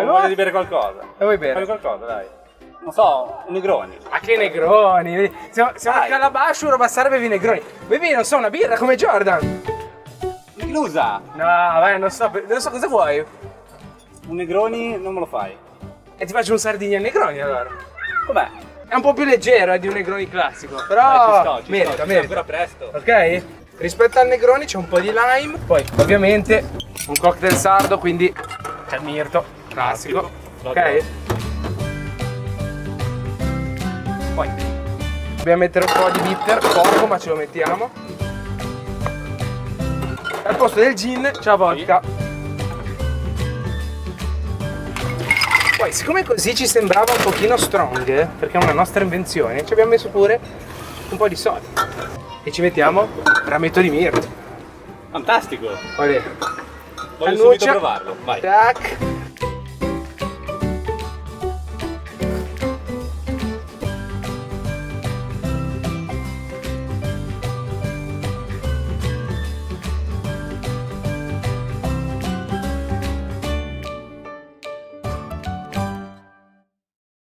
Ho voglia di bere qualcosa. E vuoi bere? Fai qualcosa, dai. Non so, un Negroni. Ma che Negroni? Siamo a Calabash, roba serve bevi Negroni. Bevi, non so, una birra come Jordan. Inclusa! No, vai, non so cosa vuoi. Un Negroni non me lo fai. E ti faccio un Sardegna Negroni allora. Com'è? È un po' più leggero di un Negroni classico, Dai, però ci merita, sto, merita. ancora presto. Ok? Rispetto al Negroni c'è un po' di lime, poi ovviamente un cocktail sardo, quindi c'è il mirto, classico. Ok? Poi dobbiamo mettere un po' di bitter, poco ma ce lo mettiamo. Al posto del gin c'è la vodka. Poi siccome così ci sembrava un pochino strong, perché è una nostra invenzione, ci abbiamo messo pure un po' di soda. E ci mettiamo rametto di mirto. Fantastico! Olè. Voglio subito provarlo, vai. Tac.